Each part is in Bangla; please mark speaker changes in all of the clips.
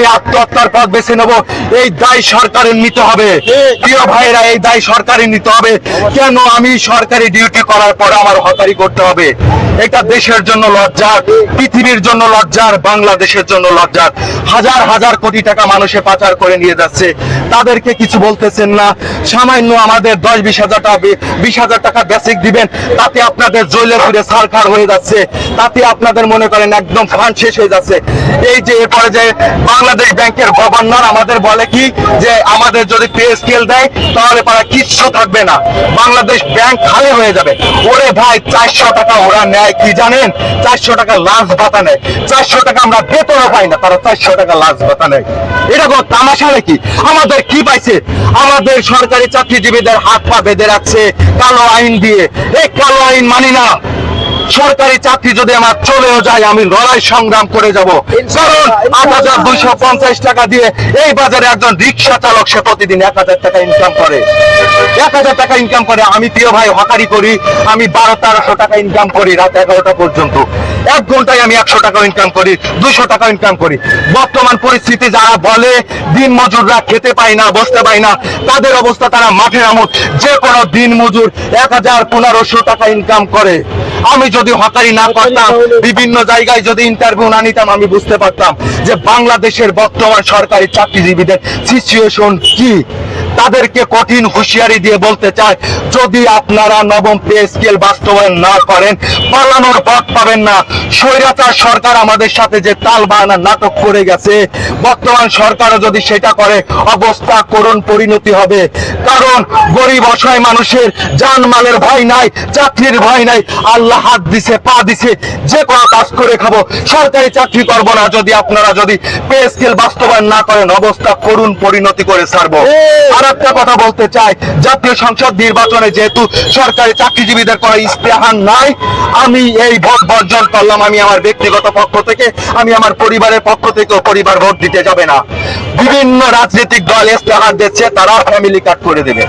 Speaker 1: আমি আত্মহত্যার পথ বেছে নেব, এই দায় সরকারের নিতে হবে। প্রিয় ভাইরা, এই দায় সরকারের নিতে হবে। কেন আমি সরকারি ডিউটি করার পর আমার হকারি করতে হবে? এটা দেশের জন্য লজ্জার, পৃথিবীর জন্য লজ্জার, বাংলাদেশের জন্য লজ্জার। হাজার হাজার কোটি টাকা মানুষে পাচার করে নিয়ে যাচ্ছে, তাদেরকে কিছু বলতেছেন না। সামান্য আমাদের 10-20 হাজার টাকা বেসিক দিবেন, তাতে আপনাদের জেলে ফিরে সারখার হয়ে যাচ্ছে, তাতে আপনাদের মনে করেন একদম ফান্ড শেষ হয়ে যাচ্ছে। এই যে এরপরে যে বাংলাদেশ ব্যাংকের গভর্নর আমাদের বলে কি যে আমাদের যদি পে স্কেল দেয় তাহলে পারা কিচ্ছু থাকবে না, বাংলাদেশ ব্যাংক খালি হয়ে যাবে। ওরে ভাই, 400 টাকা ওরা নেয় কি জানেন? 400 টাকা লাঞ্চ ভাতা নেয়। 400 টাকা আমরা বেতনও পাই না, তারা 400 টাকা লাঞ্চ ভাতা নেয়। এটা কোনো তামাশা নাকি? আমাদের কি পাইছে? আমাদের সরকারি চাকরিজীবীদের হাত পা বেঁধে রাখছে কালো আইন দিয়ে। এই কালো আইন মানি না। সরকারি চাকরি যদি আমার চলেও যায়, আমি লড়াই সংগ্রাম করে যাব। কারণ 8,250 টাকা দিয়ে এই বাজারে একজন রিক্সা চালক সে প্রতিদিন 1,000 টাকা ইনকাম করে। 1,000 টাকা ইনকাম করে। আমি প্রিয় ভাই হকারি করি, আমি 1200-1300 টাকা ইনকাম করি রাত 11টা পর্যন্ত। 1 ঘন্টায় আমি 100 টাকা ইনকাম করি, 200 টাকা ইনকাম করি। বর্তমান পরিস্থিতি যারা বলে দিন মজুররা খেতে পায় না, বসতে পায় না, তাদের অবস্থা তারা মাঠে নামুক। যে কোনো দিন মজুর 1,000-1,500 টাকা ইনকাম করে। আমি যদি হকারি না করতাম, বিভিন্ন জায়গায় যদি ইন্টারভিউ না নিতাম, আমি বুঝতে পারতাম যে বাংলাদেশের বর্তমান সরকারি চাকরিজীবীদের সিচুয়েশন কি। তাদেরকে কঠিন হুঁশিয়ারি দিয়ে বলতে চায়, যদি আপনারা নবম পে স্কেল বাস্তবায়ন না করেন, পালানোর পথ পাবেন না। স্বৈরাচার সরকার আমাদের সাথে যে তাল বাহানা নাটক করে গেছে, বর্তমান সরকারও যদি সেটা করে, অবস্থা করুণ পরিণতি হবে। কারণ গরিব অসহায় মানুষের জানমালের ভয় নাই, চাকরির ভয় নাই। আল্লাহ হাত দিছে, পা দিছে, যে কোনো কাজ করে খাবো। সরকারি চাকরি করবো না যদি আপনারা যদি পে স্কেল বাস্তবায়ন না করেন, অবস্থা করুণ পরিণতি করে ছাড়বো। আর একটা কথা বলতে চাই, জাতীয় সংসদ নির্বাচনে যেহেতু সরকারি চাকরিজীবীদের কোনো ইস্তেহার নাই, আমি এই ভোট বর্জন করলাম। আমি আমার ব্যক্তিগত পক্ষ থেকে, আমি আমার পরিবারের পক্ষ থেকেও, পরিবার ভোট দিতে যাবে না। বিভিন্ন রাজনৈতিক দল ইস্তেহার দিচ্ছে, তারা ফ্যামিলি কার্ড করে দেবে,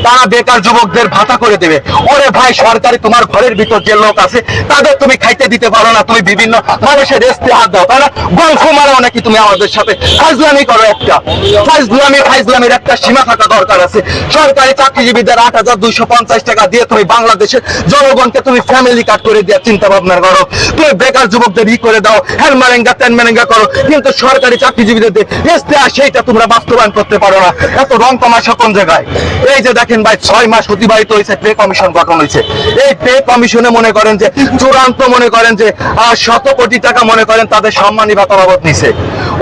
Speaker 1: তারা বেকার যুবকদের ভাতা করে দেবে। ওরে ভাই, সরকারি তোমার ঘরের ভিতর যে লোক আছে তাদের তুমি খাইতে দিতে পারো না, তুমি বিভিন্ন মানুষের ইস্তেহার দাও, তাই না? গল্প মারাও নাকি তুমি আমাদের সাথে? ফাজলামি করো। একটা ফাজলামির একটা সীমা থাকা দরকার আছে। সরকারি চাকরিজীবীদের 8,250 টাকা দিয়ে তুমি বাংলাদেশের জনগণকে তুমি ফ্যামিলি কার্ড করে দেওয়ার চিন্তা ভাবনা করো। তুমি বেকার যুবকদের করে দাও, হ্যান মারেঙ্গা ত্যান মারেঙ্গা করো, কিন্তু সরকারি চাকরিজীবীদের ইস্তেহার সেইটা তোমরা বাস্তবায়ন করতে পারো না। এত রং তামাশা কোন জায়গায়? এই যে দেখেন ভাই, 6 মাস অতিবাহিত হয়েছে, পে কমিশন গঠন হয়েছে। এই পে কমিশনে মনে করেন যে চূড়ান্ত মনে করেন যে 100 কোটি টাকা মনে করেন তাদের সম্মানী ভাতা বাবদ নিছে।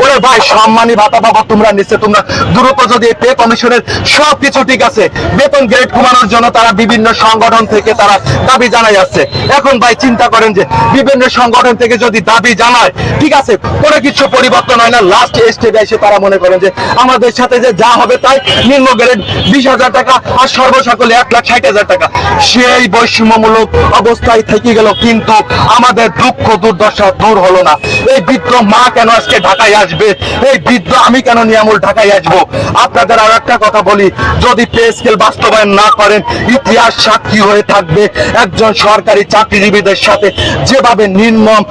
Speaker 1: ওরে ভাই, সম্মানী ভাতা বাবদ তোমরা নিচ্ছে, তোমরা দ্রুত যদি এই পে কমিশনের সবকিছু ঠিক আছে, বেতন গ্রেড কমানোর জন্য তারা বিভিন্ন সংগঠন থেকে তারা দাবি জানাই যাচ্ছে। এখন ভাই চিন্তা করেন যে বিভিন্ন সংগঠন থেকে যদি দাবি জানায়, ঠিক আছে, কোনো কিছু পরিবর্তন হয় না, লাস্ট স্টেজে এসে তারা মনে করেন যে আমাদের সাথে যে যা হবে তাই, নিম্ন গ্রেড 20,000 টাকা আর সর্বসকলে 1,60,000 টাকা। সেই বৈষম্যমূলক অবস্থায় থেকে গেল, কিন্তু আমাদের দুঃখ দুর্দশা দূর হলো না। এই বৃদ্ধ মা কেন আজকে ঢাকায় আসবে? এই বৃদ্ধ আমি কেন নিয়ামুল ঢাকায় আসবো? আপনাদের আর একটা কথা বলি, যদি পে স্কেল বাস্তবায়ন না করেন, ইতিহাস সাক্ষী হয়ে থাকবে একজন সরকারি চাকরিজীবীদের সাথে যেভাবে নির্মম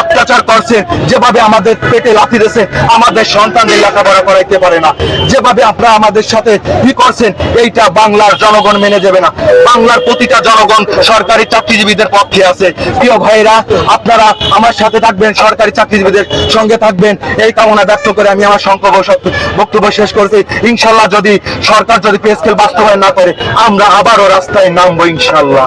Speaker 1: অত্যাচার করছে, যেভাবে আমাদের পেটে লাথি দিয়েছে, আমাদের সন্তানদের লেখাপড়া করাইতে পারে না, যেভাবে আপনারা আমাদের সাথে কি করছেন, এইটা বাংলার জনগণ মেনে যাবে না। বাংলার প্রতিটা জনগণ সরকারি চাকরিজীবীদের পক্ষে আছে। প্রিয় ভাইরা, আপনারা আমার সাথে থাকবেন, সরকারি চাকরিজীবীদের সঙ্গে থাকবেন, এই কামনা ব্যক্ত করে আমি আমার বক্তব্য শেষ করছি। ইনশাল্লাহ যদি সরকার যদি পে স্কেল বাস্তবায়ন না করে, আমরা আবারও রাস্তায় নামবো ইনশাল্লাহ।